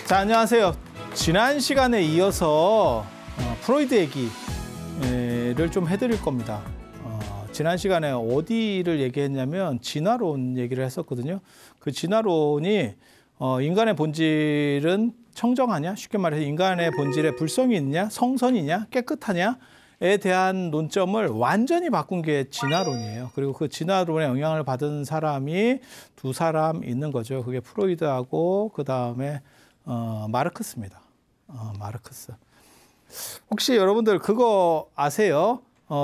자, 안녕하세요. 지난 시간에 이어서 프로이드 얘기를 좀 해드릴 겁니다. 지난 시간에 어디를 얘기했냐면 진화론 얘기를 했었거든요. 그 진화론이 인간의 본질은 청정하냐? 쉽게 말해서 인간의 본질에 불성이 있냐? 성선이냐? 깨끗하냐?에 대한 논점을 완전히 바꾼 게 진화론이에요. 그리고 그 진화론에 영향을 받은 사람이 두 사람 있는 거죠. 그게 프로이드하고 그다음에 마르크스입니다. 마르크스. 혹시 여러분들 그거 아세요?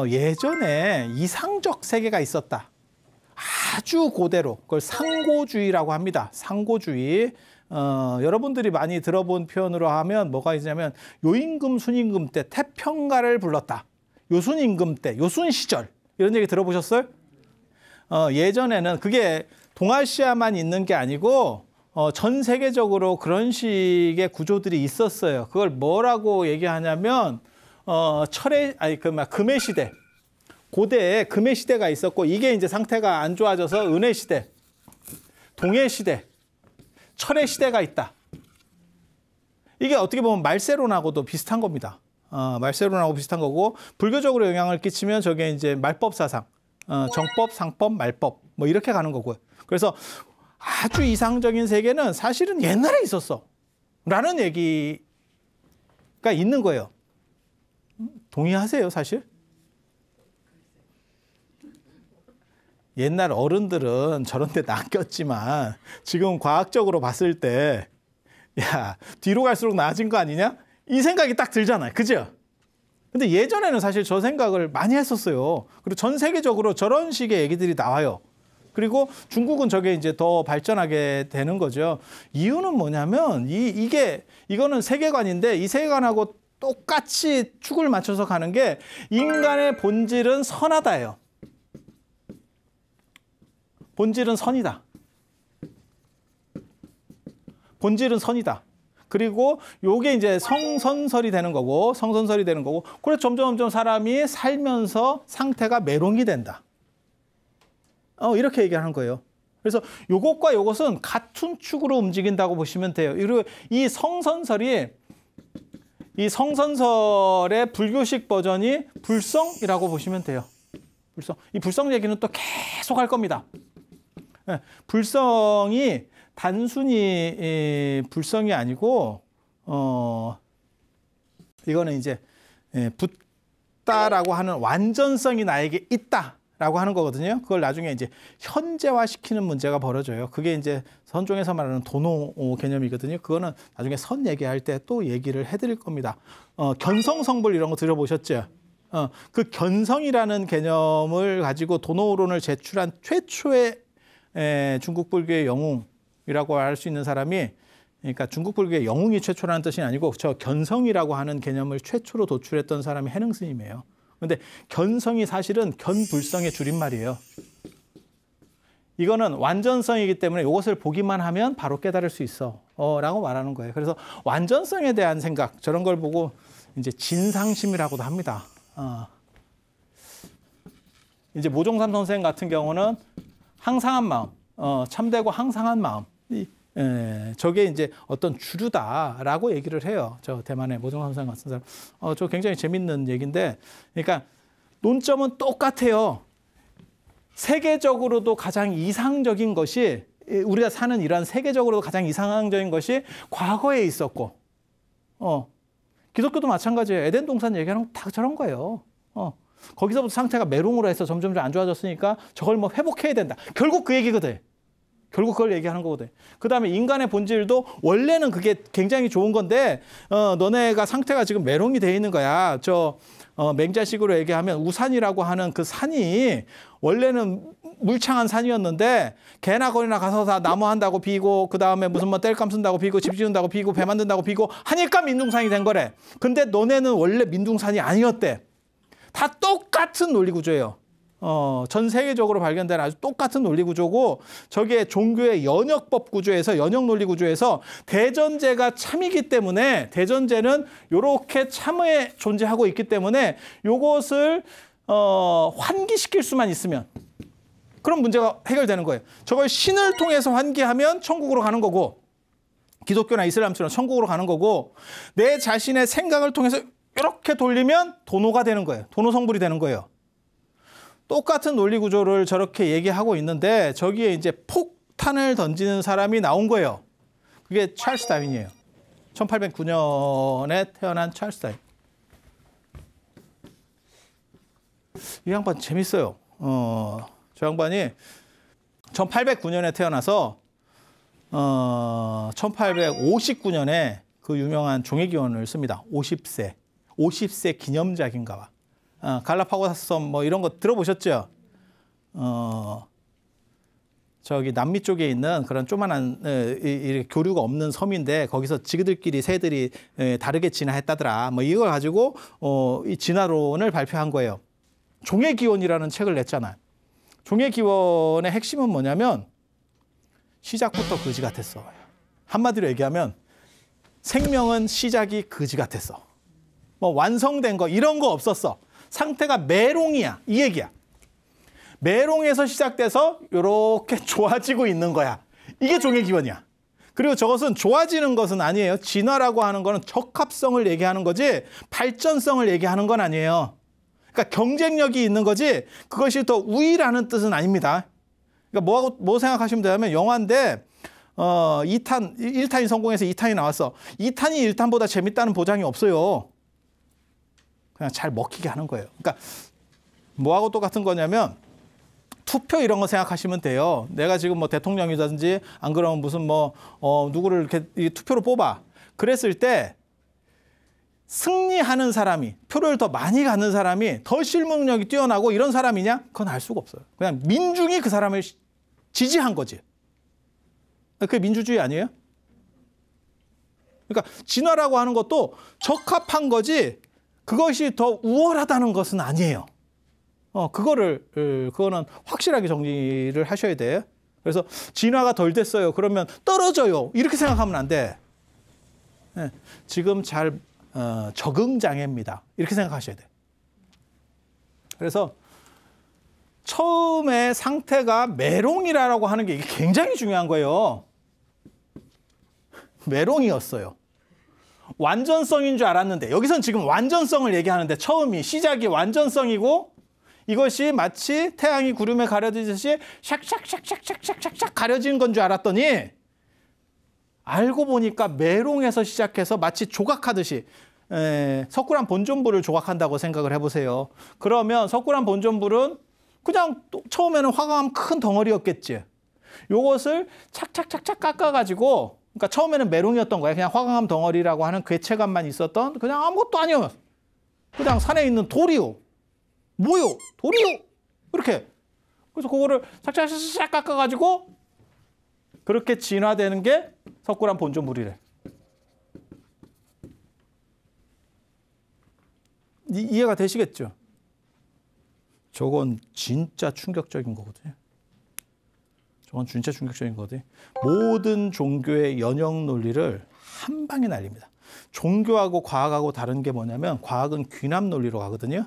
예전에 이상적 세계가 있었다. 아주 고대로 그걸 상고주의라고 합니다. 상고주의. 여러분들이 많이 들어본 표현으로 하면 뭐가 있냐면 요임금, 순임금 때 태평가를 불렀다. 요순임금 때, 요순 시절 이런 얘기 들어보셨어요? 예전에는 그게 동아시아만 있는 게 아니고 전 세계적으로 그런 식의 구조들이 있었어요. 그걸 뭐라고 얘기하냐면 금의 시대. 고대에 금의 시대가 있었고 이게 이제 상태가 안 좋아져서 은의 시대, 동의 시대, 철의 시대가 있다. 이게 어떻게 보면 말세론하고도 비슷한 겁니다. 말세론하고 비슷한 거고 불교적으로 영향을 끼치면 저게 이제 말법 사상, 정법, 상법, 말법 뭐 이렇게 가는 거고요. 그래서 아주 이상적인 세계는 사실은 옛날에 있었어 라는 얘기가 있는 거예요. 동의하세요, 사실? 옛날 어른들은 저런 데 낚였지만 지금 과학적으로 봤을 때 야, 뒤로 갈수록 나아진 거 아니냐? 이 생각이 딱 들잖아요. 그죠? 근데 예전에는 사실 저 생각을 많이 했었어요. 그리고 전 세계적으로 저런 식의 얘기들이 나와요. 그리고 중국은 저게 이제 더 발전하게 되는 거죠. 이유는 뭐냐면 이거는 세계관인데 이 세계관하고 똑같이 축을 맞춰서 가는 게 인간의 본질은 선하다예요. 본질은 선이다. 본질은 선이다. 그리고 요게 이제 성선설이 되는 거고, 성선설이 되는 거고, 그래서 점점 사람이 살면서 상태가 메롱이 된다. 이렇게 얘기하는 거예요. 그래서 요것과 요것은 같은 축으로 움직인다고 보시면 돼요. 그리고 이 성선설의 불교식 버전이 불성이라고 보시면 돼요. 불성. 이 불성 얘기는 또 계속 할 겁니다. 불성이 단순히 불성이 아니고 이거는 이제 붓다라고 하는 완전성이 나에게 있다라고 하는 거거든요. 그걸 나중에 이제 현재화시키는 문제가 벌어져요. 그게 이제 선종에서 말하는 도노 개념이거든요. 그거는 나중에 선 얘기할 때 또 얘기를 해드릴 겁니다. 견성성불 이런 거 들어보셨죠? 그 견성이라는 개념을 가지고 도노론을 제출한 최초의 중국 불교의 영웅이라고 할 수 있는 사람이, 그러니까 중국 불교의 영웅이 최초라는 뜻이 아니고 저 견성이라고 하는 개념을 최초로 도출했던 사람이 해능 스님이에요. 그런데 견성이 사실은 견불성의 줄임말이에요. 이거는 완전성이기 때문에 이것을 보기만 하면 바로 깨달을 수 있어 라고 말하는 거예요. 그래서 완전성에 대한 생각, 저런 걸 보고 이제 진상심이라고도 합니다. 이제 모종삼 선생 같은 경우는 항상한 마음, 참되고 항상한 마음, 저게 이제 어떤 주류다라고 얘기를 해요. 저 대만의 모종삼 선생 같은 사람. 저 굉장히 재밌는 얘기인데, 그러니까 논점은 똑같아요. 세계적으로도 가장 이상적인 것이, 우리가 사는 이러한 세계적으로도 가장 이상적인 것이 과거에 있었고, 기독교도 마찬가지예요. 에덴 동산 얘기하는 거 다 저런 거예요. 거기서부터 상태가 메롱으로 해서 점점 안 좋아졌으니까 저걸 뭐 회복해야 된다. 결국 그 얘기거든. 결국 그걸 얘기하는 거거든. 그 다음에 인간의 본질도 원래는 그게 굉장히 좋은 건데, 너네가 상태가 지금 메롱이 돼 있는 거야. 맹자식으로 얘기하면 우산이라고 하는 그 산이 원래는 물창한 산이었는데 개나 거리나 가서 다 나무 한다고 비고 그 다음에 무슨 뭐 땔감 쓴다고 비고 집 지은다고 비고 배 만든다고 비고 하니까 민둥산이 된 거래. 근데 너네는 원래 민둥산이 아니었대. 다 똑같은 논리 구조예요. 전 세계적으로 발견된 아주 똑같은 논리 구조고, 저게 종교의 연역법 구조에서, 연역 논리 구조에서 대전제가 참이기 때문에, 대전제는 이렇게 참에 존재하고 있기 때문에 요것을 환기시킬 수만 있으면 그럼 문제가 해결되는 거예요. 저걸 신을 통해서 환기하면 천국으로 가는 거고, 기독교나 이슬람처럼 천국으로 가는 거고 내 자신의 생각을 통해서 이렇게 돌리면 도노가 되는 거예요. 도노 성불이 되는 거예요. 똑같은 논리 구조를 저렇게 얘기하고 있는데 저기에 이제 폭탄을 던지는 사람이 나온 거예요. 그게 찰스 다윈이에요. 1809년에 태어난 찰스 다윈. 이 양반 재밌어요. 저 양반이 1809년에 태어나서 1859년에 그 유명한 종회기원을 씁니다. 50세 기념작인가 봐. 갈라파고스 섬 뭐 이런 거 들어보셨죠? 저기 남미 쪽에 있는 그런 조만한 교류가 없는 섬인데 거기서 지그들끼리 새들이 다르게 진화했다더라. 뭐 이걸 가지고 이 진화론을 발표한 거예요. 종회기원이라는 책을 냈잖아요. 종회기원의 핵심은 뭐냐면 시작부터 거지 같았어. 한마디로 얘기하면 생명은 시작이 거지 같았어. 뭐 완성된 거 이런 거 없었어. 상태가 메롱이야. 이 얘기야. 메롱에서 시작돼서 이렇게 좋아지고 있는 거야. 이게 종회기원이야. 그리고 저것은 좋아지는 것은 아니에요. 진화라고 하는 거는 적합성을 얘기하는 거지 발전성을 얘기하는 건 아니에요. 그러니까 경쟁력이 있는 거지 그것이 더 우위라는 뜻은 아닙니다. 그러니까 뭐 생각하시면 되냐면 영화인데 1탄이 성공해서 2탄이 나왔어. 2탄이 1탄보다 재밌다는 보장이 없어요. 그냥 잘 먹히게 하는 거예요. 그러니까 뭐하고 똑같은 거냐면 투표 이런 거 생각하시면 돼요. 내가 지금 뭐 대통령이라든지 안 그러면 무슨 누구를 이렇게 투표로 뽑아. 그랬을 때 승리하는 사람이 표를 더 많이 갖는 사람이 더 실무능력이 뛰어나고 이런 사람이냐? 그건 알 수가 없어요. 그냥 민중이 그 사람을 지지한 거지. 그게 민주주의 아니에요? 그러니까 진화라고 하는 것도 적합한 거지 그것이 더 우월하다는 것은 아니에요. 그거는 확실하게 정리를 하셔야 돼요. 그래서 진화가 덜 됐어요. 그러면 떨어져요. 이렇게 생각하면 안 돼. 네, 지금 잘 적응장애입니다. 이렇게 생각하셔야 돼요. 그래서 처음에 상태가 메롱이라고 하는 게 이게 굉장히 중요한 거예요. 메롱이었어요. 완전성인 줄 알았는데 여기선 지금 완전성을 얘기하는데 시작이 완전성이고 이것이 마치 태양이 구름에 가려지듯이 샥샥샥샥샥샥샥 가려지는 건 줄 알았더니 알고 보니까 메롱에서 시작해서 마치 조각하듯이 석굴암 본전불을 조각한다고 생각을 해보세요. 그러면 석굴암 본전불은 그냥 처음에는 화강암 큰 덩어리였겠지. 요것을 착착착착 깎아가지고 그러니까 처음에는 메롱이었던 거야. 그냥 화강암 덩어리라고 하는 괴체감만 있었던 그냥 아무것도 아니에요. 그냥 산에 있는 돌이요. 뭐요? 돌이요. 이렇게. 그래서 그거를 착착착착 깎아가지고 그렇게 진화되는 게 석굴암 본전물이래. 이해가 되시겠죠? 저건 진짜 충격적인 거거든요. 저건 진짜 충격적인 거거든요. 모든 종교의 연역 논리를 한 방에 날립니다. 종교하고 과학하고 다른 게 뭐냐면 과학은 귀납 논리로 가거든요.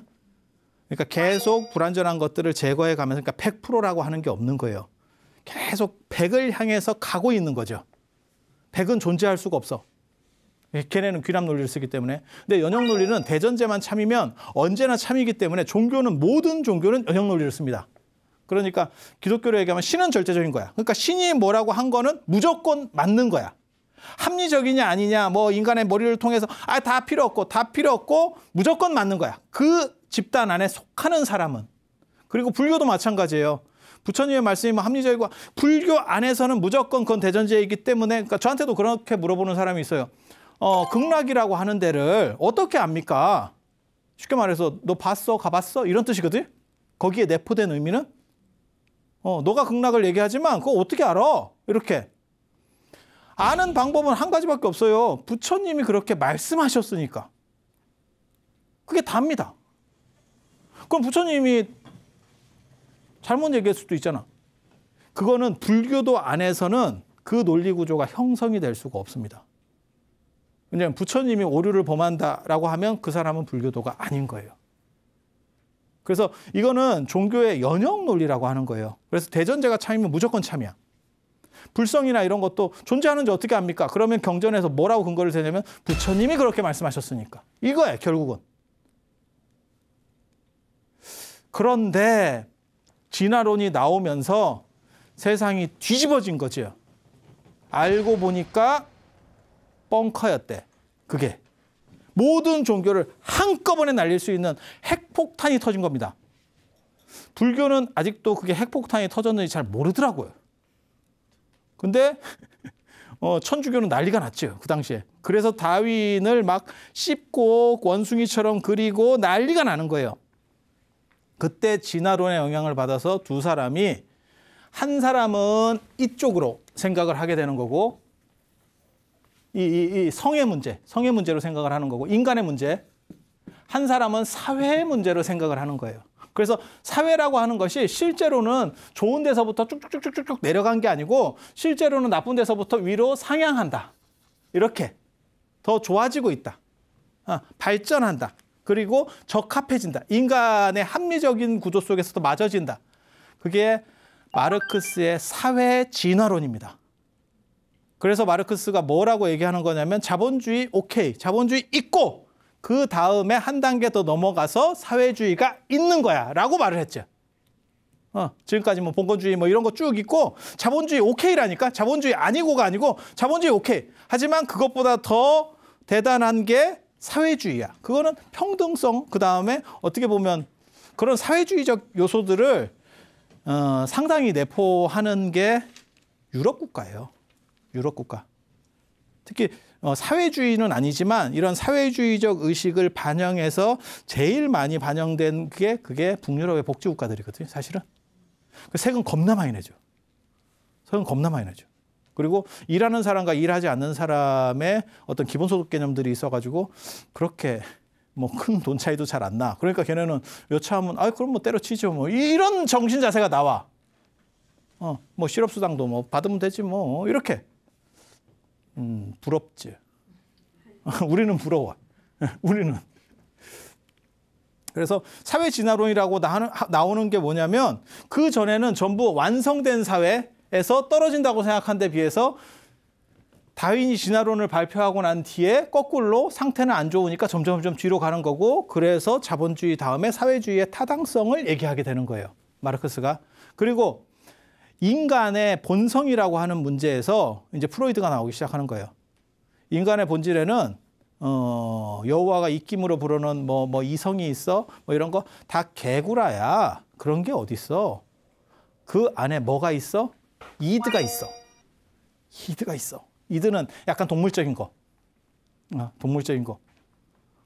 그러니까 계속 불완전한 것들을 제거해 가면서 그러니까 100%라고 하는 게 없는 거예요. 계속 100을 향해서 가고 있는 거죠. 100은 존재할 수가 없어. 걔네는 귀납 논리를 쓰기 때문에. 근데 연역 논리는 대전제만 참이면 언제나 참이기 때문에 모든 종교는 연역 논리를 씁니다. 그러니까 기독교로 얘기하면 신은 절대적인 거야. 그러니까 신이 뭐라고 한 거는 무조건 맞는 거야. 합리적이냐 아니냐 뭐 인간의 머리를 통해서 다 필요 없고 무조건 맞는 거야. 그 집단 안에 속하는 사람은. 그리고 불교도 마찬가지예요. 부처님의 말씀이 뭐 합리적이고 불교 안에서는 무조건 그건 대전제이기 때문에 그러니까 저한테도 그렇게 물어보는 사람이 있어요. 극락이라고 하는 데를 어떻게 압니까? 쉽게 말해서 너 봤어? 가봤어? 이런 뜻이거든. 거기에 내포된 의미는 너가 극락을 얘기하지만 그거 어떻게 알아? 이렇게. 아는 방법은 한 가지밖에 없어요. 부처님이 그렇게 말씀하셨으니까. 그게 답니다. 그럼 부처님이 잘못 얘기할 수도 있잖아. 그거는 불교도 안에서는 그 논리 구조가 형성이 될 수가 없습니다. 왜냐하면 부처님이 오류를 범한다라고 하면 그 사람은 불교도가 아닌 거예요. 그래서 이거는 종교의 연역 논리라고 하는 거예요. 그래서 대전제가 참이면 무조건 참이야. 불성이나 이런 것도 존재하는지 어떻게 압니까? 그러면 경전에서 뭐라고 근거를 대냐면 부처님이 그렇게 말씀하셨으니까. 이거예요, 결국은. 그런데 진화론이 나오면서 세상이 뒤집어진 거죠. 알고 보니까 벙커였대. 그게. 모든 종교를 한꺼번에 날릴 수 있는 핵폭탄이 터진 겁니다. 불교는 아직도 그게 핵폭탄이 터졌는지 잘 모르더라고요. 근데 천주교는 난리가 났죠. 그 당시에. 그래서 다윈을 막 씹고 원숭이처럼 그리고 난리가 나는 거예요. 그때 진화론의 영향을 받아서 두 사람이 한 사람은 이쪽으로 생각을 하게 되는 거고 이 성의 문제로 생각을 하는 거고 인간의 문제, 한 사람은 사회의 문제로 생각을 하는 거예요. 그래서 사회라고 하는 것이 실제로는 좋은 데서부터 쭉쭉쭉쭉 내려간 게 아니고 실제로는 나쁜 데서부터 위로 상향한다. 이렇게 더 좋아지고 있다. 발전한다. 그리고 적합해진다. 인간의 합리적인 구조 속에서도 맞아진다. 그게 마르크스의 사회 진화론입니다. 그래서 마르크스가 뭐라고 얘기하는 거냐면 자본주의 오케이, 자본주의 있고 그 다음에 한 단계 더 넘어가서 사회주의가 있는 거야 라고 말을 했죠. 지금까지 뭐 봉건주의 뭐 이런 거 쭉 있고 자본주의 오케이라니까. 자본주의 아니고가 아니고 자본주의 오케이. 하지만 그것보다 더 대단한 게 사회주의야. 그거는 평등성, 그 다음에 어떻게 보면 그런 사회주의적 요소들을 상당히 내포하는 게 유럽 국가예요. 유럽 국가. 특히 사회주의는 아니지만 이런 사회주의적 의식을 반영해서 제일 많이 반영된 게 그게 북유럽의 복지국가들이거든요. 사실은. 세금 겁나 많이 내죠. 세금 겁나 많이 내죠. 그리고 일하는 사람과 일하지 않는 사람의 어떤 기본소득 개념들이 있어가지고 그렇게 뭐 큰 돈 차이도 잘 안 나. 그러니까 걔네는 여차하면 그럼 뭐 때려치죠. 뭐 이런 정신 자세가 나와. 뭐 실업수당도 뭐 받으면 되지 뭐 이렇게. 부럽지. 우리는 부러워. 우리는. 그래서 사회 진화론이라고 나오는 게 뭐냐면 그 전에는 전부 완성된 사회에서 떨어진다고 생각한 데 비해서 다윈이 진화론을 발표하고 난 뒤에 거꾸로 상태는 안 좋으니까 점점 뒤로 가는 거고 그래서 자본주의 다음에 사회주의의 타당성을 얘기하게 되는 거예요. 마르크스가. 그리고 인간의 본성이라고 하는 문제에서 이제 프로이드가 나오기 시작하는 거예요. 인간의 본질에는 여호와가 입김으로 부르는 뭐 이성이 있어 뭐 이런 거 다 개구라야. 그런 게 어디 있어? 그 안에 뭐가 있어? 이드가 있어. 이드가 있어. 이드는 약간 동물적인 거. 동물적인 거.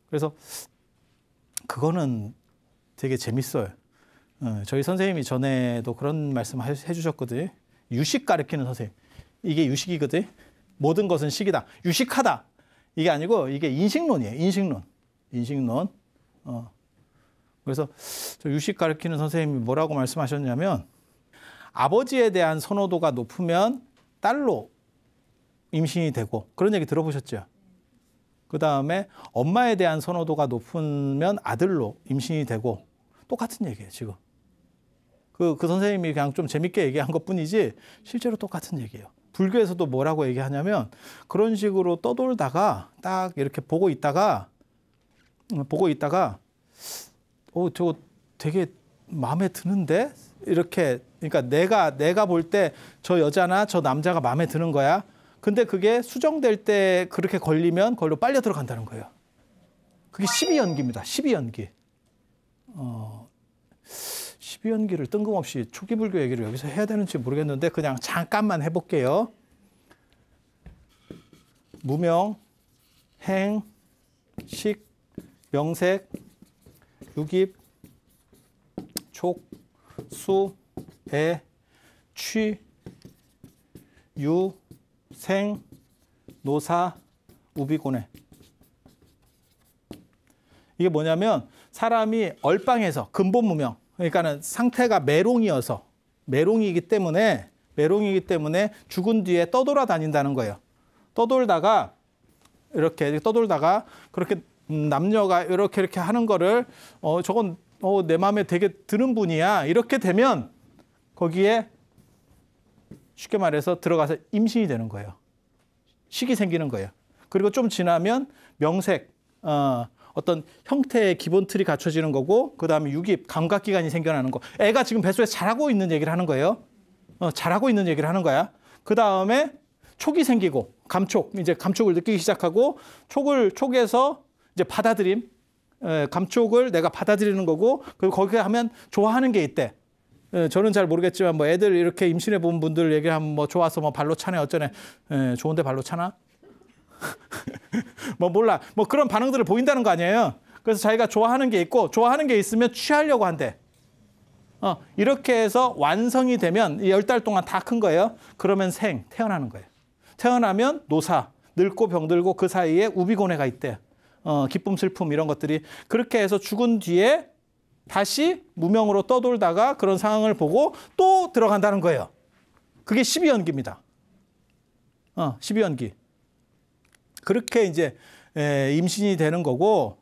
그래서 그거는 되게 재밌어요. 저희 선생님이 전에도 그런 말씀 해주셨거든요. 유식 가르치는 선생님. 이게 유식이거든. 모든 것은 식이다. 유식하다. 이게 아니고 이게 인식론이에요. 인식론. 그래서 저 유식 가르치는 선생님이 뭐라고 말씀하셨냐면 아버지에 대한 선호도가 높으면 딸로 임신이 되고 그런 얘기 들어보셨죠? 그 다음에 엄마에 대한 선호도가 높으면 아들로 임신이 되고 똑같은 얘기예요, 지금. 그 선생님이 그냥 좀 재밌게 얘기한 것 뿐이지 실제로 똑같은 얘기예요. 불교에서도 뭐라고 얘기하냐면 그런 식으로 떠돌다가 딱 이렇게 보고 있다가 저거 되게 마음에 드는데? 이렇게 그러니까 내가 볼 때 저 여자나 저 남자가 마음에 드는 거야. 근데 그게 수정될 때 그렇게 걸리면 걸로 빨려 들어간다는 거예요. 그게 12연기입니다. 12연기. 12연기를 뜬금없이 초기 불교 얘기를 여기서 해야 되는지 모르겠는데 그냥 잠깐만 해볼게요. 무명, 행, 식, 명색, 유깁, 촉, 수, 애, 취, 유, 생, 노사, 우비고내. 이게 뭐냐면 사람이 얼빵해서 근본 무명, 그러니까는 상태가 메롱이기 때문에 죽은 뒤에 떠돌아다닌다는 거예요. 떠돌다가 그렇게 남녀가 이렇게 하는 거를 저건 내 마음에 되게 드는 분이야. 이렇게 되면 거기에 쉽게 말해서 들어가서 임신이 되는 거예요. 식이 생기는 거예요. 그리고 좀 지나면 명색, 어떤 형태의 기본 틀이 갖춰지는 거고, 그 다음에 유깁, 감각기관이 생겨나는 거. 애가 지금 뱃속에서 자라고 있는 얘기를 하는 거예요. 자라고 있는 얘기를 하는 거야. 그 다음에 촉이 생기고, 감촉, 이제 감촉을 느끼기 시작하고, 촉에서 이제 받아들임, 감촉을 내가 받아들이는 거고, 그리고 거기에 하면 좋아하는 게 있대. 저는 잘 모르겠지만 뭐 애들 이렇게 임신해 본 분들 얘기하면 뭐 좋아서 뭐 발로 차네 어쩌네. 좋은데 발로 차나? 뭐 몰라. 뭐 그런 반응들을 보인다는 거 아니에요. 그래서 자기가 좋아하는 게 있고, 좋아하는 게 있으면 취하려고 한대. 이렇게 해서 완성이 되면 10달 동안 다 큰 거예요. 그러면 태어나는 거예요. 태어나면 노사, 늙고 병들고 그 사이에 우비고뇌가 있대. 기쁨, 슬픔 이런 것들이. 그렇게 해서 죽은 뒤에 다시 무명으로 떠돌다가 그런 상황을 보고 또 들어간다는 거예요. 그게 12연기입니다. 12연기. 그렇게 이제 임신이 되는 거고,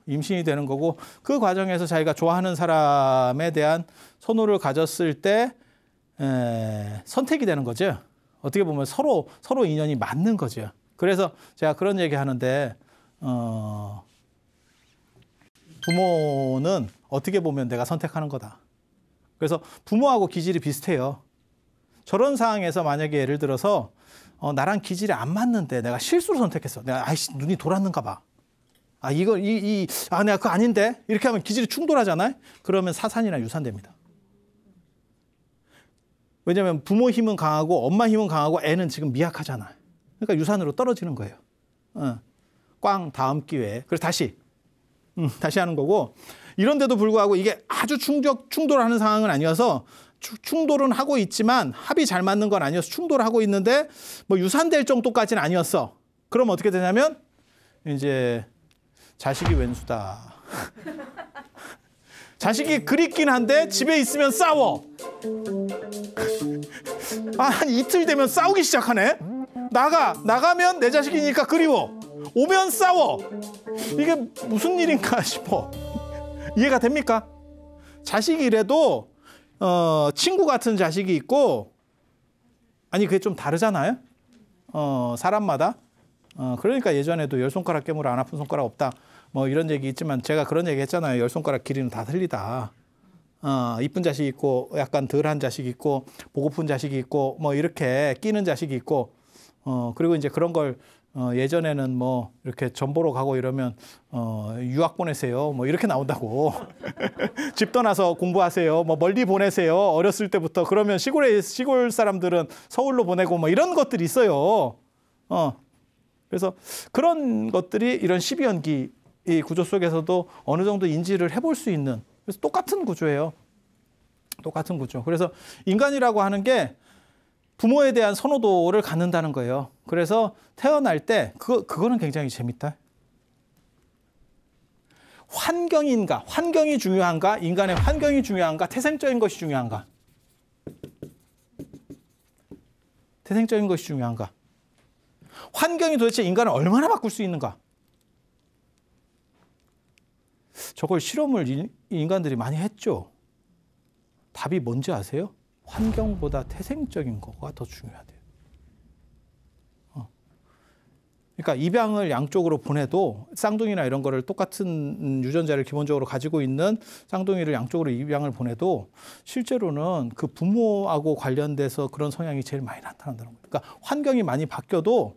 그 과정에서 자기가 좋아하는 사람에 대한 선호를 가졌을 때 선택이 되는 거죠. 어떻게 보면 서로 인연이 맞는 거죠. 그래서 제가 그런 얘기 하는데, 부모는 어떻게 보면 내가 선택하는 거다. 그래서 부모하고 기질이 비슷해요. 저런 상황에서 만약에 예를 들어서 나랑 기질이 안 맞는데 내가 실수로 선택했어. 내가 눈이 돌았는가 봐. 내가 그거 아닌데? 이렇게 하면 기질이 충돌하잖아요. 그러면 사산이나 유산됩니다. 왜냐하면 부모 힘은 강하고 엄마 힘은 강하고 애는 지금 미약하잖아. 그러니까 유산으로 떨어지는 거예요. 꽝 다음 기회에. 그래서 다시 하는 거고, 이런데도 불구하고 이게 아주 충돌하는 상황은 아니어서, 충돌은 하고 있지만 합이 잘 맞는 건 아니어서 충돌하고 있는데 뭐 유산될 정도까지는 아니었어. 그럼 어떻게 되냐면 이제 자식이 왼수다. 자식이 그립긴 한데 집에 있으면 싸워. 한 이틀 되면 싸우기 시작하네. 나가면 내 자식이니까 그리워. 오면 싸워. 이게 무슨 일인가 싶어. 이해가 됩니까? 자식이라도 친구 같은 자식이 있고, 그게 좀 다르잖아요. 사람마다. 그러니까 예전에도 10손가락 깨물어 안 아픈 손가락 없다. 뭐 이런 얘기 있지만 제가 그런 얘기 했잖아요. 10손가락 길이는 다 틀리다. 이쁜 자식이 있고, 약간 덜한 자식이 있고, 보고픈 자식이 있고, 뭐 이렇게 끼는 자식이 있고, 그리고 이제 그런 걸 예전에는 뭐 이렇게 전보로 가고 이러면 유학 보내세요. 뭐 이렇게 나온다고. 집 떠나서 공부하세요. 뭐 멀리 보내세요. 어렸을 때부터. 그러면 시골 사람들은 서울로 보내고 뭐 이런 것들이 있어요. 그래서 그런 것들이 이런 12연기 이 구조 속에서도 어느 정도 인지를 해볼 수 있는, 그래서 똑같은 구조예요. 똑같은 구조. 그래서 인간이라고 하는 게 부모에 대한 선호도를 갖는다는 거예요. 그래서 태어날 때 그거는 굉장히 재밌다. 환경이 중요한가? 인간의 환경이 중요한가? 태생적인 것이 중요한가? 태생적인 것이 중요한가? 환경이 도대체 인간을 얼마나 바꿀 수 있는가? 저걸 실험을 인간들이 많이 했죠. 답이 뭔지 아세요? 환경보다 태생적인 거가 더 중요하대요. 그러니까 입양을 양쪽으로 보내도 쌍둥이나 이런 거를 똑같은 유전자를 기본적으로 가지고 있는 쌍둥이를 양쪽으로 입양을 보내도 실제로는 그 부모하고 관련돼서 그런 성향이 제일 많이 나타난다는 거예요. 그러니까 환경이 많이 바뀌어도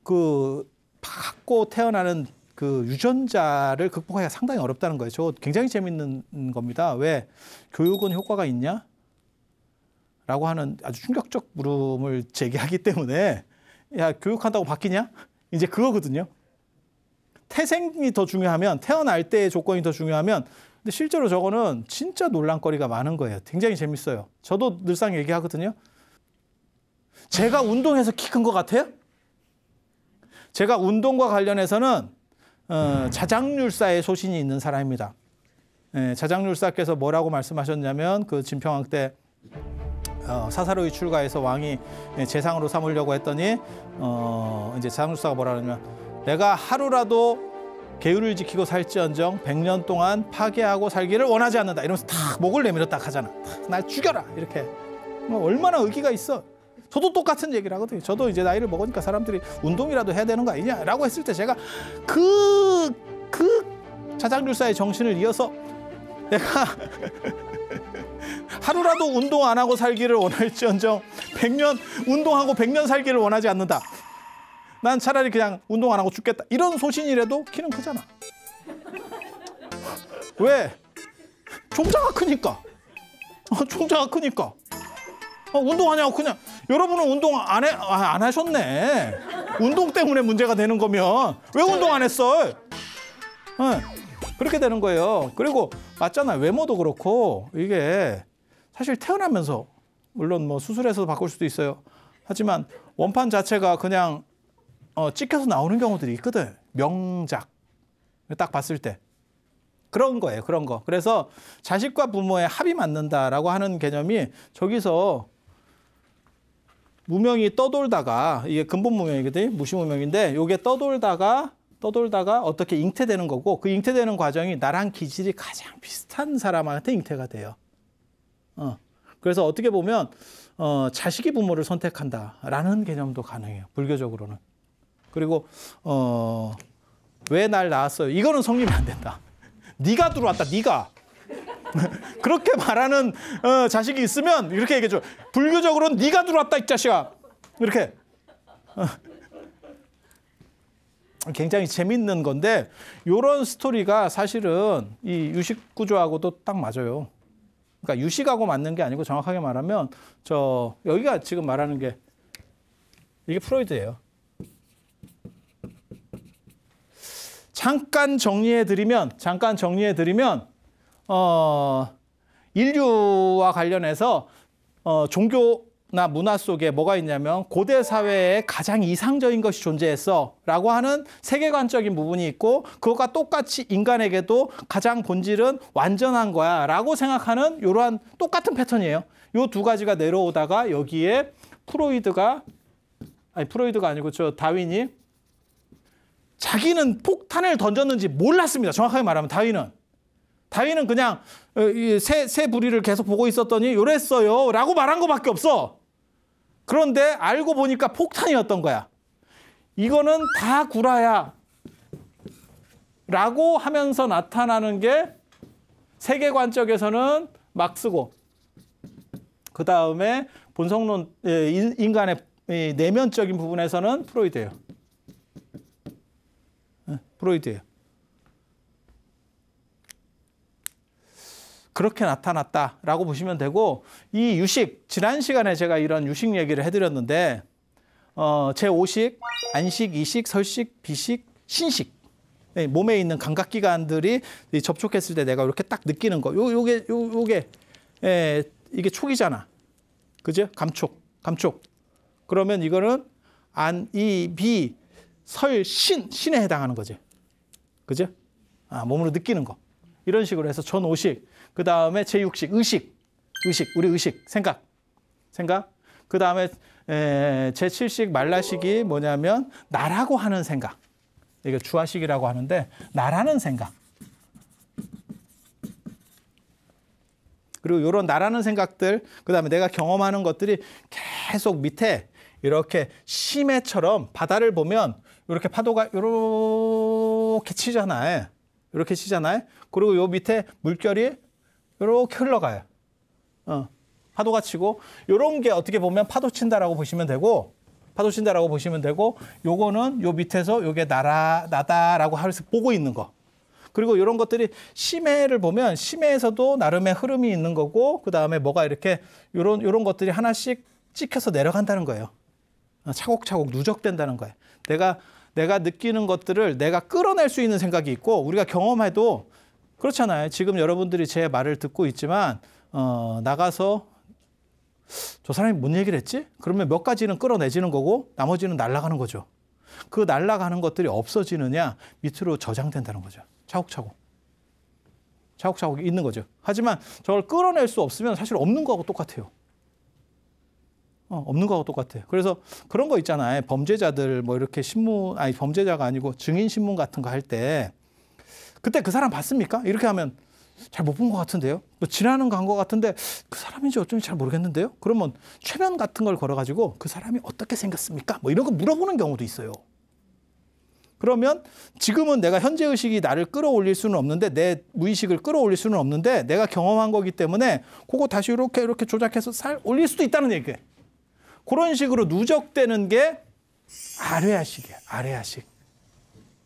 그 갖고 태어나는 그 유전자를 극복하기가 상당히 어렵다는 거예요. 저 굉장히 재밌는 겁니다. 왜? 교육은 효과가 있냐? 라고 하는 아주 충격적 물음을 제기하기 때문에, 야, 교육한다고 바뀌냐? 이제 그거거든요. 태생이 더 중요하면, 태어날 때의 조건이 더 중요하면, 근데 실제로 저거는 진짜 논란거리가 많은 거예요. 굉장히 재밌어요. 저도 늘상 얘기하거든요. 제가 운동해서 키 큰 것 같아요? 제가 운동과 관련해서는 자장률사의 소신이 있는 사람입니다. 자장률사께서 뭐라고 말씀하셨냐면, 그 진평왕 때 사사로이 출가해서 왕이 재상으로 삼으려고 했더니 이제 자장률사가 뭐라냐면, 내가 하루라도 계율을 지키고 살지언정 100년 동안 파괴하고 살기를 원하지 않는다. 이러면서 탁 목을 내밀었다 하잖아. 날 죽여라 이렇게. 얼마나 의기가 있어. 저도 똑같은 얘기를 하거든요. 저도 이제 나이를 먹으니까 사람들이 운동이라도 해야 되는 거 아니냐라고 했을 때 제가 그 자장률사의 정신을 이어서 내가 하루라도 운동 안 하고 살기를 원할지언정 100년 운동하고 100년 살기를 원하지 않는다. 난 차라리 그냥 운동 안 하고 죽겠다. 이런 소신이라도 키는 크잖아. 왜? 종자가 크니까. 종자가 크니까. 운동하냐고 그냥. 여러분은 운동 안 하셨네. 운동 때문에 문제가 되는 거면 왜 운동 안 했어? 네. 그렇게 되는 거예요. 그리고 맞잖아요. 외모도 그렇고 이게 사실 태어나면서 물론 뭐 수술해서 바꿀 수도 있어요. 하지만 원판 자체가 그냥 찍혀서 나오는 경우들이 있거든. 명작. 딱 봤을 때. 그런 거예요. 그런 거. 그래서 자식과 부모의 합이 맞는다라고 하는 개념이 저기서 무명이 떠돌다가 이게 근본 무명이거든요. 무시무명인데 이게 떠돌다가 어떻게 잉태되는 거고 그 잉태되는 과정이 나랑 기질이 가장 비슷한 사람한테 잉태가 돼요. 그래서 어떻게 보면 자식이 부모를 선택한다라는 개념도 가능해요. 불교적으로는. 그리고 왜 날 낳았어요? 이거는 성립이 안 된다. 네가 들어왔다. 네가. 그렇게 말하는 자식이 있으면 이렇게 얘기해줘. 불교적으로는 네가 들어왔다 이 자식아. 이렇게. 굉장히 재밌는 건데 이런 스토리가 사실은 이 유식 구조하고도 딱 맞아요. 그러니까 유식하고 맞는 게 아니고 정확하게 말하면 여기가 지금 말하는 게 이게 프로이드예요. 잠깐 정리해 드리면 인류와 관련해서 종교나 문화 속에 뭐가 있냐면 고대 사회에 가장 이상적인 것이 존재했어라고 하는 세계관적인 부분이 있고 그것과 똑같이 인간에게도 가장 본질은 완전한 거야라고 생각하는 이러한 똑같은 패턴이에요. 이 두 가지가 내려오다가 여기에 프로이드가 아니고 다윈이 자기는 폭탄을 던졌는지 몰랐습니다. 정확하게 말하면 다윈은 그냥 새 부리를 계속 보고 있었더니 요랬어요 라고 말한 것밖에 없어. 그런데 알고 보니까 폭탄이었던 거야. 이거는 다 구라야 라고 하면서 나타나는 게 세계관적에서는 막스고 그 다음에 본성론 인간의 내면적인 부분에서는 프로이드예요. 그렇게 나타났다라고 보시면 되고 이 유식, 지난 시간에 제가 이런 유식 얘기를 해드렸는데 제5식, 안식, 이식, 설식, 비식, 신식 몸에 있는 감각기관들이 접촉했을 때 내가 이렇게 딱 느끼는 거 요게 이게 촉이잖아. 그죠? 감촉. 그러면 이거는 안, 이, 비, 설, 신에 해당하는 거지. 그죠? 몸으로 느끼는 거. 이런 식으로 해서 전5식, 그 다음에 제6식, 우리 의식, 생각. 그 다음에 제7식, 말라식이 뭐냐면 나라고 하는 생각. 이게 주화식이라고 하는데 나라는 생각. 그리고 이런 나라는 생각들, 그 다음에 내가 경험하는 것들이 계속 밑에 이렇게 심해처럼 바다를 보면 이렇게 파도가 이렇게 치잖아요. 그리고 요 밑에 물결이 이렇게 흘러가요. 파도가 치고 이런 게 어떻게 보면 파도 친다라고 보시면 되고 요거는 요 밑에서 요게 나다라고 하면서 보고 있는 거. 그리고 이런 것들이 심해를 보면 심해에서도 나름의 흐름이 있는 거고 그다음에 뭐가 이렇게 요런 것들이 하나씩 찍혀서 내려간다는 거예요. 차곡차곡 누적된다는 거예요. 내가 느끼는 것들을 내가 끌어낼 수 있는 생각이 있고 우리가 경험해도 그렇잖아요. 지금 여러분들이 제 말을 듣고 있지만 나가서 저 사람이 뭔 얘기를 했지? 그러면 몇 가지는 끌어내지는 거고 나머지는 날아가는 거죠. 그 날아가는 것들이 없어지느냐 밑으로 저장된다는 거죠. 차곡차곡 있는 거죠. 하지만 저걸 끌어낼 수 없으면 사실 없는 거하고 똑같아요. 없는 거하고 똑같아요. 그래서 그런 거 있잖아요. 범죄자들 뭐 이렇게 범죄자가 아니고 증인 신문 같은 거 할 때 그때 그 사람 봤습니까? 이렇게 하면 잘 못 본 것 같은데요. 뭐 지나는 간 것 같은데 그 사람인지 어쩐지 잘 모르겠는데요. 그러면 최면 같은 걸 걸어가지고 그 사람이 어떻게 생겼습니까? 뭐 이런 거 물어보는 경우도 있어요. 그러면 지금은 내가 현재의식이 나를 끌어올릴 수는 없는데 내 무의식을 끌어올릴 수는 없는데 내가 경험한 거기 때문에 그거 다시 이렇게 조작해서 살 올릴 수도 있다는 얘기예요. 그런 식으로 누적되는 게 아뢰아식이에요. 아뢰아식.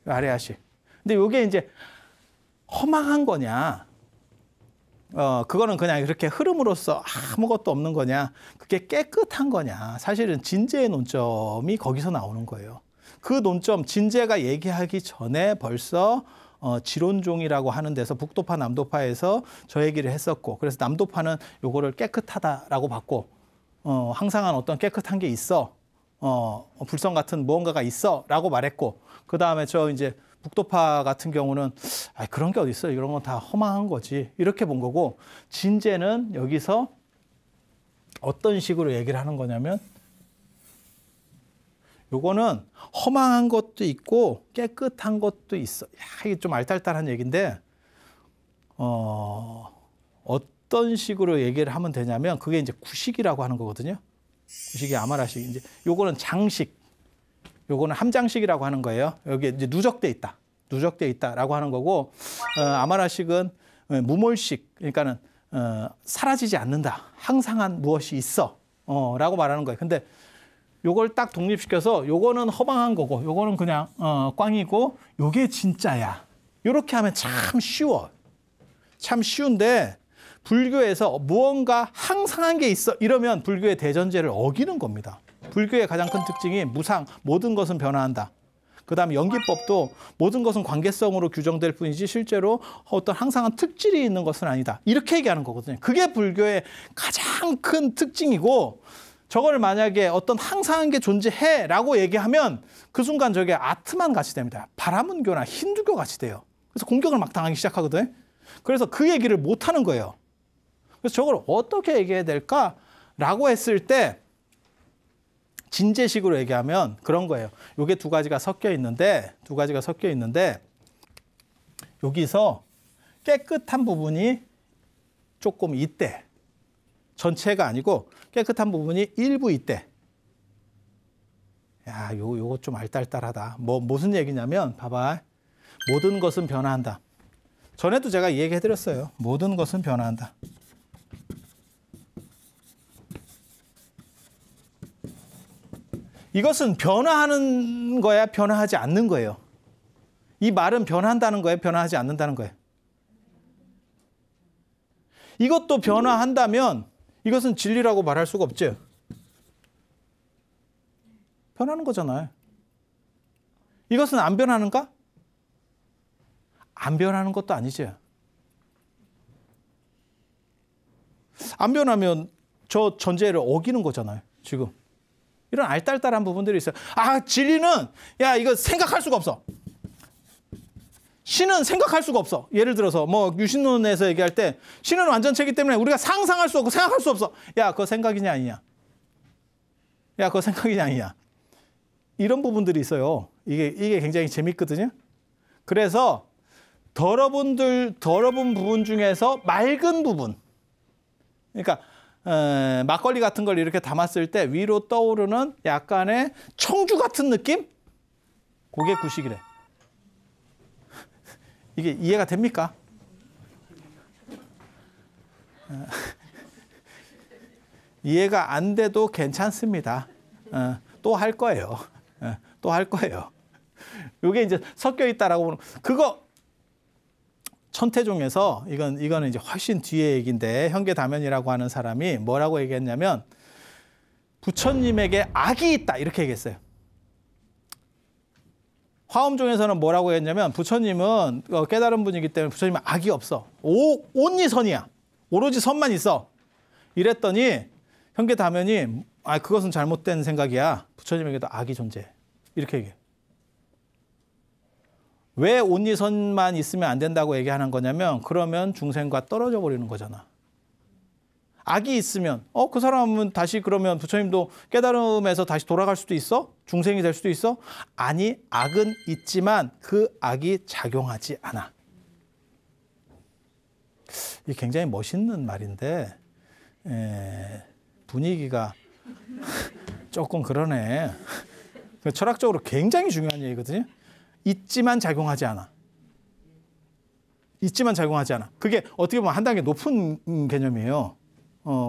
아뢰아식. 근데 이게 이제 허망한 거냐? 그거는 그냥 이렇게 흐름으로서 아무것도 없는 거냐? 그게 깨끗한 거냐? 사실은 진재의 논점이 거기서 나오는 거예요. 그 논점, 진재가 얘기하기 전에 벌써 지론종이라고 하는 데서 북도파, 남도파에서 저 얘기를 했었고, 그래서 남도파는 요거를 깨끗하다라고 봤고, 항상한 어떤 깨끗한 게 있어, 불성 같은 무언가가 있어라고 말했고, 그 다음에 저 이제 북도파 같은 경우는 그런 게 어디 있어? 이런 건 다 허망한 거지. 이렇게 본 거고, 진재는 여기서 어떤 식으로 얘기를 하는 거냐면, 요거는 허망한 것도 있고 깨끗한 것도 있어. 이게 좀 알딸딸한 얘기인데 어떤 식으로 얘기를 하면 되냐면 그게 이제 구식이라고 하는 거거든요. 구식이 아마라식. 이제 요거는 장식. 요거는 함장식이라고 하는 거예요. 여기 이제 누적돼 있다. 누적돼 있다라고 하는 거고 아마라식은 무몰식. 그러니까는 사라지지 않는다. 항상한 무엇이 있어. 라고 말하는 거예요. 근데 요걸 딱 독립시켜서 요거는 허망한 거고 요거는 그냥 꽝이고 요게 진짜야. 요렇게 하면 참 쉬워. 참 쉬운데 불교에서 무언가 항상한 게 있어 이러면 불교의 대전제를 어기는 겁니다. 불교의 가장 큰 특징이 무상, 모든 것은 변화한다. 그다음에 연기법도 모든 것은 관계성으로 규정될 뿐이지 실제로 어떤 항상한 특질이 있는 것은 아니다. 이렇게 얘기하는 거거든요. 그게 불교의 가장 큰 특징이고 저걸 만약에 어떤 항상한 게 존재해라고 얘기하면 그 순간 저게 아트만 같이 됩니다. 바라문교나 힌두교 같이 돼요. 그래서 공격을 막 당하기 시작하거든요. 그래서 그 얘기를 못 하는 거예요. 그래서 저걸 어떻게 얘기해야 될까라고 했을 때 진재식으로 얘기하면 그런 거예요. 요게 두 가지가 섞여 있는데 여기서 깨끗한 부분이 조금 있대. 전체가 아니고 깨끗한 부분이 일부 있대. 야, 요거 좀 알딸딸하다. 무슨 얘기냐면 봐봐. 모든 것은 변화한다. 전에도 제가 이 얘기 해드렸어요. 모든 것은 변화한다. 이것은 변화하는 거야, 변화하지 않는 거예요. 이 말은 변한다는 거예요, 변화하지 않는다는 거예요. 이것도 변화한다면 이것은 진리라고 말할 수가 없죠. 변하는 거잖아요. 이것은 안 변하는가? 안 변하는 것도 아니죠. 안 변하면 저 전제를 어기는 거잖아요. 지금. 이런 알딸딸한 부분들이 있어요. 진리는 야 이거 생각할 수가 없어. 신은 생각할 수가 없어. 예를 들어서 뭐 유신론에서 얘기할 때 신은 완전체이기 때문에 우리가 상상할 수 없고 생각할 수 없어. 야 그거 생각이냐 아니냐. 야 그거 생각이냐 아니냐. 이런 부분들이 있어요. 이게 굉장히 재밌거든요. 그래서 더러운 부분 중에서 맑은 부분. 그러니까 막걸리 같은 걸 이렇게 담았을 때 위로 떠오르는 약간의 청주 같은 느낌? 그게 구식이래. 이게 이해가 됩니까? 이해가 안 돼도 괜찮습니다. 또 할 거예요. 또 할 거예요. 이게 이제 섞여 있다라고 보는 그거 천태종에서 이거는 이제 훨씬 뒤의 얘기인데 현계다면이라고 하는 사람이 뭐라고 얘기했냐면 부처님에게 악이 있다 이렇게 얘기했어요. 화엄종에서는 뭐라고 했냐면 부처님은 깨달은 분이기 때문에 부처님은 악이 없어. 온리 선이야. 오로지 선만 있어. 이랬더니 현계다면이 그것은 잘못된 생각이야. 부처님에게도 악이 존재해. 이렇게 얘기해. 왜 온리 선만 있으면 안 된다고 얘기하는 거냐면 그러면 중생과 떨어져 버리는 거잖아. 악이 있으면 그 사람은 다시 그러면 부처님도 깨달음에서 다시 돌아갈 수도 있어? 중생이 될 수도 있어? 아니, 악은 있지만 그 악이 작용하지 않아. 이 굉장히 멋있는 말인데 분위기가 조금 그러네. 철학적으로 굉장히 중요한 얘기거든요. 있지만 작용하지 않아. 있지만 작용하지 않아. 그게 어떻게 보면 한 단계 높은 개념이에요.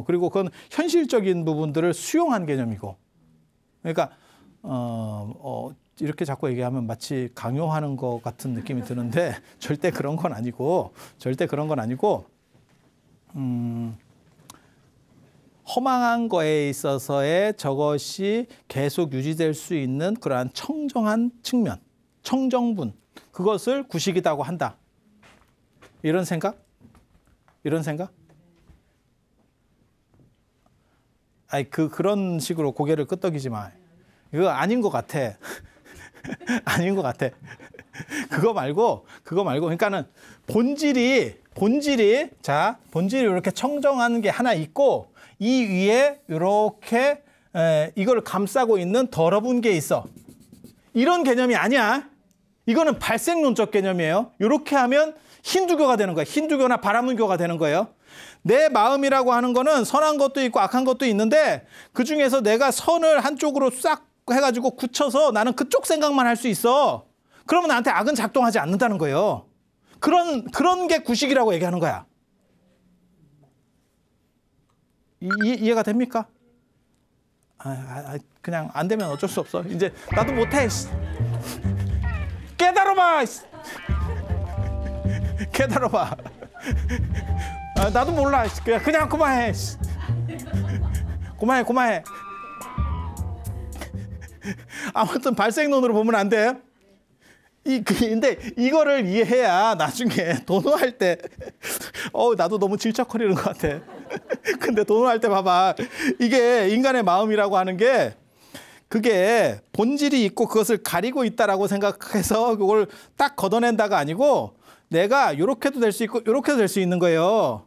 그리고 그건 현실적인 부분들을 수용한 개념이고. 그러니까 이렇게 자꾸 얘기하면 마치 강요하는 것 같은 느낌이 드는데 절대 그런 건 아니고, 허망한 거에 있어서의 저것이 계속 유지될 수 있는 그러한 청정한 측면, 청정분, 그것을 구식이라고 한다. 이런 생각? 아니, 그런 식으로 고개를 끄덕이지 마. 이거 아닌 것 같아. 아닌 것 같아. 그거 말고, 그러니까는 본질이 이렇게 청정한 게 하나 있고, 이 위에 이렇게 이걸 감싸고 있는 더러운 게 있어. 이런 개념이 아니야. 이거는 발생론적 개념이에요. 이렇게 하면 힌두교가 되는 거야. 힌두교나 바라문교가 되는 거예요. 내 마음이라고 하는 거는 선한 것도 있고 악한 것도 있는데 그중에서 내가 선을 한쪽으로 싹 해가지고 굳혀서 나는 그쪽 생각만 할 수 있어. 그러면 나한테 악은 작동하지 않는다는 거예요. 그런 게 구식이라고 얘기하는 거야. 이해가 됩니까? 그냥 안 되면 어쩔 수 없어. 이제 나도 못해. 깨달아봐. 깨달아봐. 나도 몰라. 그냥 그만해. 그만해. 아무튼 발생론으로 보면 안 돼. 근데 이거를 이해해야 나중에 도노할 때 나도 너무 질척거리는 것 같아. 근데 도노할 때 봐봐. 이게 인간의 마음이라고 하는 게 그게 본질이 있고 그것을 가리고 있다라고 생각해서 그걸 딱 걷어낸다가 아니고 내가 요렇게도 될 수 있고 요렇게도 될 수 있는 거예요.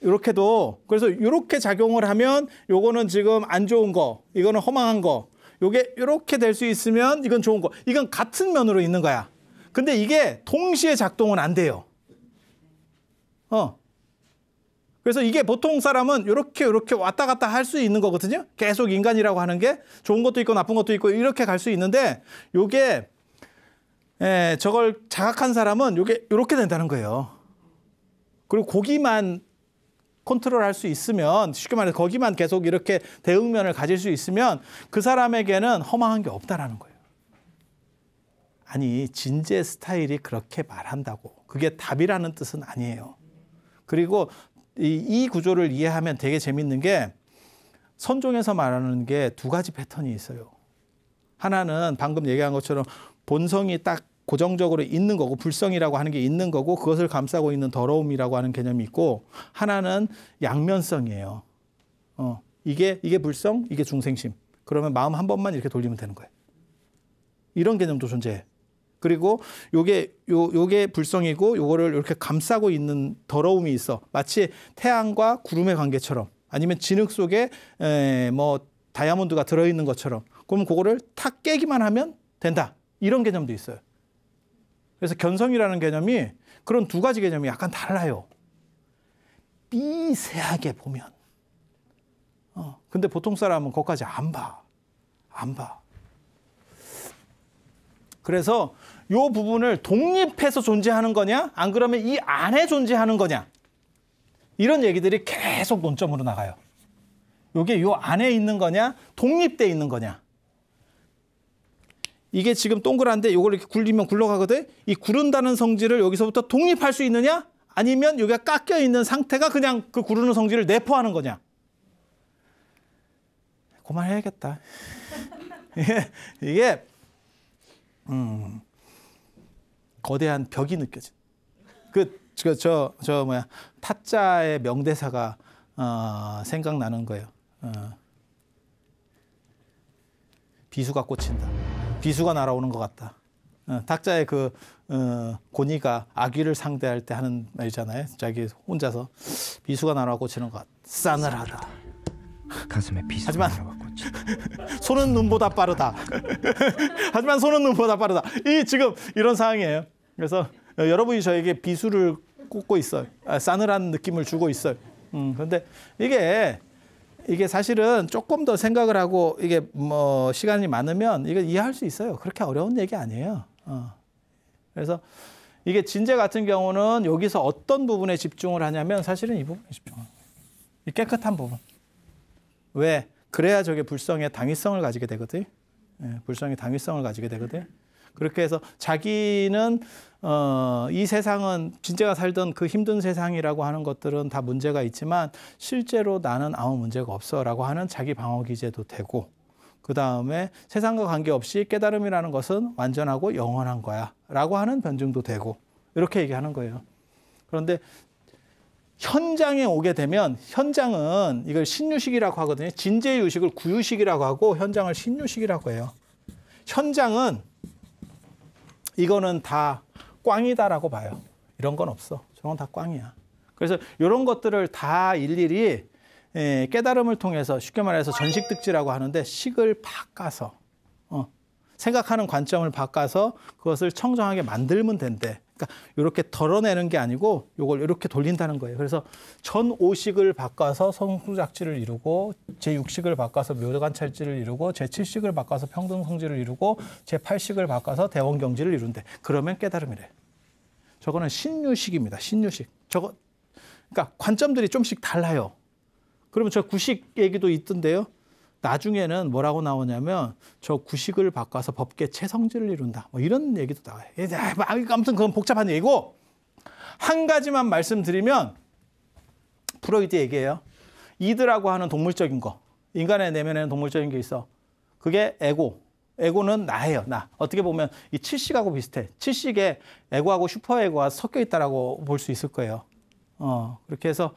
요렇게도. 그래서 요렇게 작용을 하면 요거는 지금 안 좋은 거, 이거는 허망한 거. 요게 요렇게 될 수 있으면 이건 좋은 거. 이건 같은 면으로 있는 거야. 근데 이게 동시에 작동은 안 돼요. 그래서 이게 보통 사람은 요렇게 왔다 갔다 할 수 있는 거거든요. 계속 인간이라고 하는 게 좋은 것도 있고 나쁜 것도 있고 이렇게 갈 수 있는데 요게 저걸 자각한 사람은 요게 요렇게 된다는 거예요. 그리고 거기만 컨트롤할 수 있으면, 쉽게 말해서 거기만 계속 이렇게 대응면을 가질 수 있으면 그 사람에게는 허망한 게 없다라는 거예요. 아니, 진제 스타일이 그렇게 말한다고 그게 답이라는 뜻은 아니에요. 그리고 이 구조를 이해하면 되게 재밌는 게 선종에서 말하는 게 두 가지 패턴이 있어요. 하나는 방금 얘기한 것처럼 본성이 딱 고정적으로 있는 거고, 불성이라고 하는 게 있는 거고, 그것을 감싸고 있는 더러움이라고 하는 개념이 있고, 하나는 양면성이에요. 이게 불성, 이게 중생심. 그러면 마음 한 번만 이렇게 돌리면 되는 거예요. 이런 개념도 존재해. 그리고 요게 불성이고 요거를 이렇게 감싸고 있는 더러움이 있어. 마치 태양과 구름의 관계처럼, 아니면 진흙 속에 뭐 다이아몬드가 들어있는 것처럼. 그러면 그거를 탁 깨기만 하면 된다. 이런 개념도 있어요. 그래서 견성이라는 개념이 그런 두 가지 개념이 약간 달라요. 미세하게 보면. 근데 보통 사람은 거기까지 안 봐. 그래서 요 부분을 독립해서 존재하는 거냐, 안 그러면 이 안에 존재하는 거냐, 이런 얘기들이 계속 논점으로 나가요. 요게 요 안에 있는 거냐, 독립돼 있는 거냐. 이게 지금 동그란데 요걸 이렇게 굴리면 굴러가거든. 이 구른다는 성질을 여기서부터 독립할 수 있느냐, 아니면 여기가 깎여 있는 상태가 그냥 그 구르는 성질을 내포하는 거냐. 그만해야겠다. 이게 거대한 벽이 느껴진. 타짜의 명대사가 생각나는 거예요. 비수가 꽂힌다. 비수가 날아오는 것 같다. 탁자의 고니가 아귀를 상대할 때 하는 말이잖아요. 자기 혼자서 비수가 날아와 꽂히는 것 같다. 싸늘하다. 가슴에 비수가 날아와 꽂힌다. 손은 눈보다 빠르다. 하지만 손은 눈보다 빠르다. 지금 이런 상황이에요. 그래서 여러분이 저에게 비수를 꽂고 있어요. 싸늘한 느낌을 주고 있어요. 그런데 이게 사실은 조금 더 생각을 하고 이게 뭐 시간이 많으면 이거 이해할 수 있어요. 그렇게 어려운 얘기 아니에요. 그래서 이게 진제 같은 경우는 여기서 어떤 부분에 집중을 하냐면 사실은 이 부분에 집중해요. 이 깨끗한 부분. 왜? 그래야 저게 불성의 당위성을 가지게 되거든. 불성의 당위성을 가지게 되거든. 그렇게 해서 자기는 이 세상은 진제가 살던 그 힘든 세상이라고 하는 것들은 다 문제가 있지만 실제로 나는 아무 문제가 없어라고 하는 자기 방어 기제도 되고 그 다음에 세상과 관계없이 깨달음이라는 것은 완전하고 영원한 거야 라고 하는 변증도 되고 이렇게 얘기하는 거예요. 그런데 현장에 오게 되면 현장은 이걸 신유식이라고 하거든요. 진제유식을 구유식이라고 하고 현장을 신유식이라고 해요. 현장은 이거는 다 꽝이다라고 봐요. 이런 건 없어. 저건 다 꽝이야. 그래서 이런 것들을 다 일일이 깨달음을 통해서 쉽게 말해서 전식득지라고 하는데 식을 바꿔서 생각하는 관점을 바꿔서 그것을 청정하게 만들면 된대. 그러니까 이렇게 덜어내는 게 아니고 이걸 이렇게 돌린다는 거예요. 그래서 전5식을 바꿔서 성수작지를 이루고 제6식을 바꿔서 묘관찰지를 이루고 제7식을 바꿔서 평등성지를 이루고 제8식을 바꿔서 대원경지를 이룬대. 그러면 깨달음이래. 저거는 신유식입니다. 신유식. 저거 그러니까 관점들이 좀씩 달라요. 그러면 저 구식 얘기도 있던데요. 나중에는 뭐라고 나오냐면 저 구식을 바꿔서 법계 최성지를 이룬다. 뭐 이런 얘기도 나와요. 아무튼 그건 복잡한 얘기고 한 가지만 말씀드리면 프로이드 얘기예요. 이드라고 하는 동물적인 거. 인간의 내면에는 동물적인 게 있어. 그게 에고. 에고는 나예요. 나. 어떻게 보면 이 칠식하고 비슷해. 칠식에 에고하고 슈퍼에고가 섞여 있다라고 볼 수 있을 거예요. 그렇게 해서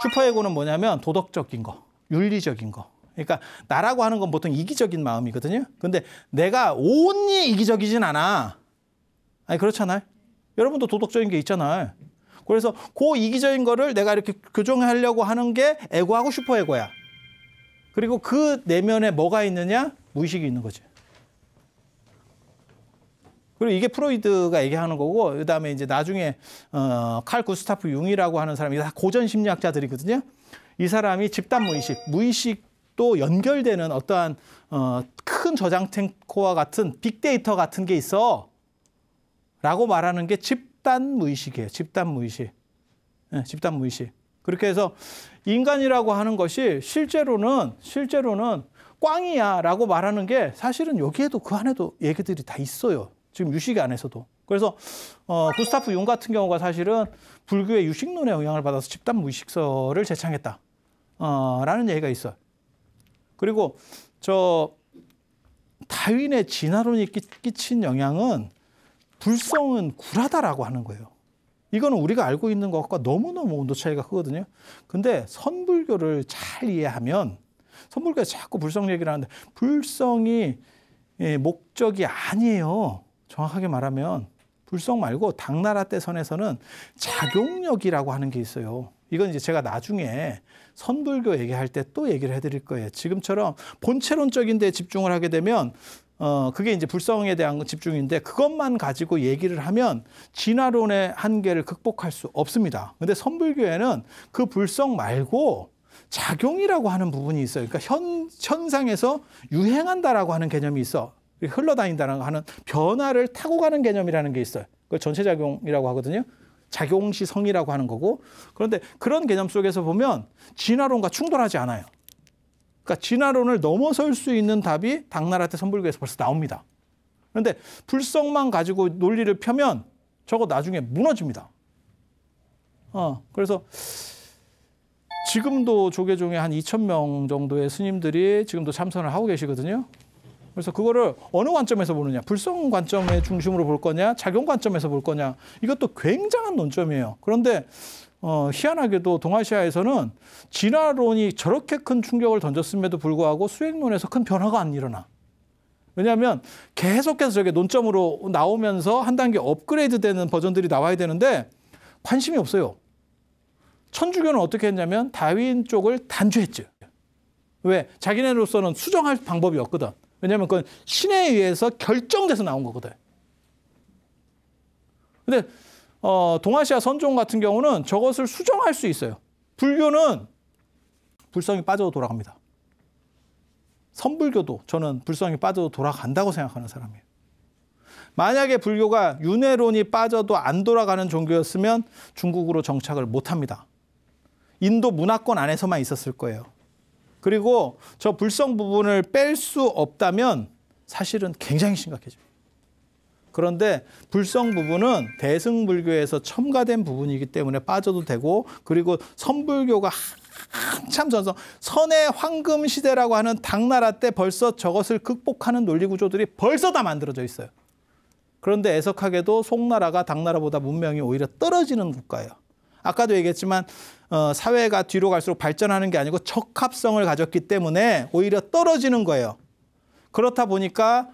슈퍼에고는 뭐냐면 도덕적인 거, 윤리적인 거. 그러니까 나라고 하는 건 보통 이기적인 마음이거든요. 근데 내가 온전히 이기적이진 않아. 아니 그렇잖아요. 여러분도 도덕적인 게 있잖아요. 그래서 그 이기적인 거를 내가 이렇게 교정하려고 하는 게 에고하고 슈퍼에고야. 그리고 그 내면에 뭐가 있느냐? 무의식이 있는 거지. 그리고 이게 프로이드가 얘기하는 거고 그다음에 이제 나중에 칼 구스타프 융이라고 하는 사람이 다 고전 심리학자들이거든요. 이 사람이 집단 무의식도 연결되는 어떠한 큰 저장 탱커와 같은 빅데이터 같은 게 있어 라고 말하는 게 집단 무의식이에요. 집단 무의식. 네, 집단 무의식. 그렇게 해서 인간이라고 하는 것이 실제로는 꽝이야 라고 말하는 게 사실은 여기에도 그 안에도 얘기들이 다 있어요. 지금 유식 안에서도. 그래서 구스타프 융 같은 경우가 사실은 불교의 유식론의 영향을 받아서 집단 무의식설을 제창했다. 라는 얘기가 있어요. 그리고 저 다윈의 진화론이 끼친 영향은 불성은 굴하다라고 하는 거예요. 이거는 우리가 알고 있는 것과 너무너무 온도 차이가 크거든요. 근데 선불교를 잘 이해하면 선불교가 자꾸 불성 얘기를 하는데 불성이 목적이 아니에요. 정확하게 말하면 불성 말고 당나라 때 선에서는 작용력이라고 하는 게 있어요. 이건 이제 제가 나중에 선불교 얘기할 때 또 얘기를 해드릴 거예요. 지금처럼 본체론적인 데 집중을 하게 되면 그게 이제 불성에 대한 집중인데 그것만 가지고 얘기를 하면 진화론의 한계를 극복할 수 없습니다. 근데 선불교에는 그 불성 말고 작용이라고 하는 부분이 있어요. 그러니까 현상에서 유행한다라고 하는 개념이 있어. 흘러다닌다는 하는 변화를 타고 가는 개념이라는 게 있어요. 그걸 전체작용이라고 하거든요. 작용시성이라고 하는 거고. 그런데 그런 개념 속에서 보면 진화론과 충돌하지 않아요. 그러니까 진화론을 넘어설 수 있는 답이 당나라 때 선불교에서 벌써 나옵니다. 그런데 불성만 가지고 논리를 펴면 저거 나중에 무너집니다. 그래서 지금도 조계종에 한 2,000명 정도의 스님들이 지금도 참선을 하고 계시거든요. 그래서 그거를 어느 관점에서 보느냐, 불성 관점의 중심으로 볼 거냐, 작용 관점에서 볼 거냐, 이것도 굉장한 논점이에요. 그런데 희한하게도 동아시아에서는 진화론이 저렇게 큰 충격을 던졌음에도 불구하고 수행론에서 큰 변화가 안 일어나. 왜냐하면 계속해서 저게 논점으로 나오면서 한 단계 업그레이드 되는 버전들이 나와야 되는데 관심이 없어요. 천주교는 어떻게 했냐면 다윈 쪽을 단죄했죠. 왜? 자기네로서는 수정할 방법이 없거든. 왜냐하면 그건 신에 의해서 결정돼서 나온 거거든. 근데 동아시아 선종 같은 경우는 저것을 수정할 수 있어요. 불교는 불성이 빠져도 돌아갑니다. 선불교도 저는 불성이 빠져도 돌아간다고 생각하는 사람이에요. 만약에 불교가 윤회론이 빠져도 안 돌아가는 종교였으면 중국으로 정착을 못합니다. 인도 문화권 안에서만 있었을 거예요. 그리고 저 불성 부분을 뺄 수 없다면 사실은 굉장히 심각해집니다. 그런데 불성 부분은 대승불교에서 첨가된 부분이기 때문에 빠져도 되고, 그리고 선불교가 한참 전성, 선의 황금 시대라고 하는 당나라 때 벌써 저것을 극복하는 논리 구조들이 벌써 다 만들어져 있어요. 그런데 애석하게도 송나라가 당나라보다 문명이 오히려 떨어지는 국가예요. 아까도 얘기했지만 사회가 뒤로 갈수록 발전하는 게 아니고 적합성을 가졌기 때문에 오히려 떨어지는 거예요. 그렇다 보니까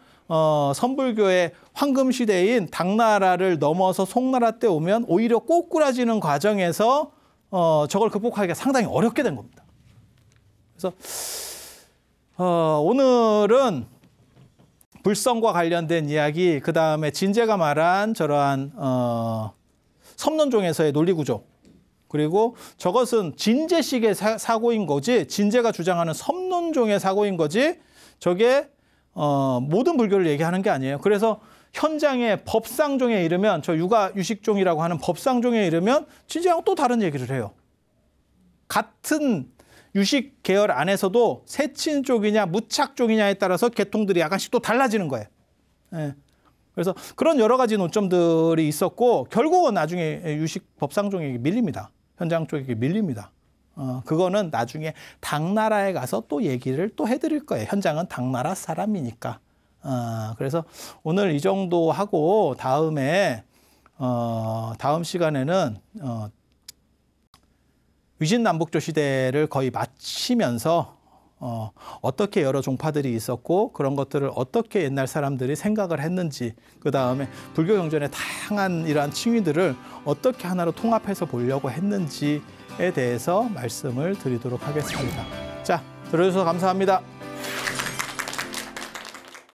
선불교의 황금 시대인 당나라를 넘어서 송나라 때 오면 오히려 꼬꾸라지는 과정에서 저걸 극복하기가 상당히 어렵게 된 겁니다. 그래서 오늘은 불성과 관련된 이야기, 그 다음에 진제가 말한 저러한 섬론종에서의 논리구조, 그리고 저것은 진제식의 사고인 거지, 진제가 주장하는 섬론종의 사고인 거지, 저게 모든 불교를 얘기하는 게 아니에요. 그래서 현장에 법상종에 이르면, 저 유식종이라고 하는 법상종에 이르면 진제하고 또 다른 얘기를 해요. 같은 유식 계열 안에서도 세친 쪽이냐 무착 쪽이냐에 따라서 계통들이 약간씩 또 달라지는 거예요. 예. 그래서 그런 여러 가지 논점들이 있었고, 결국은 나중에 유식 법상종에게 밀립니다. 현장 쪽에게 밀립니다. 그거는 나중에 당나라에 가서 또 얘기를 또 해드릴 거예요. 현장은 당나라 사람이니까. 그래서 오늘 이 정도 하고 다음에 다음 시간에는 위진남북조 시대를 거의 마치면서 어떻게 여러 종파들이 있었고 그런 것들을 어떻게 옛날 사람들이 생각을 했는지, 그 다음에 불교 경전의 다양한 이러한 층위들을 어떻게 하나로 통합해서 보려고 했는지에 대해서 말씀을 드리도록 하겠습니다. 자, 들어주셔서 감사합니다.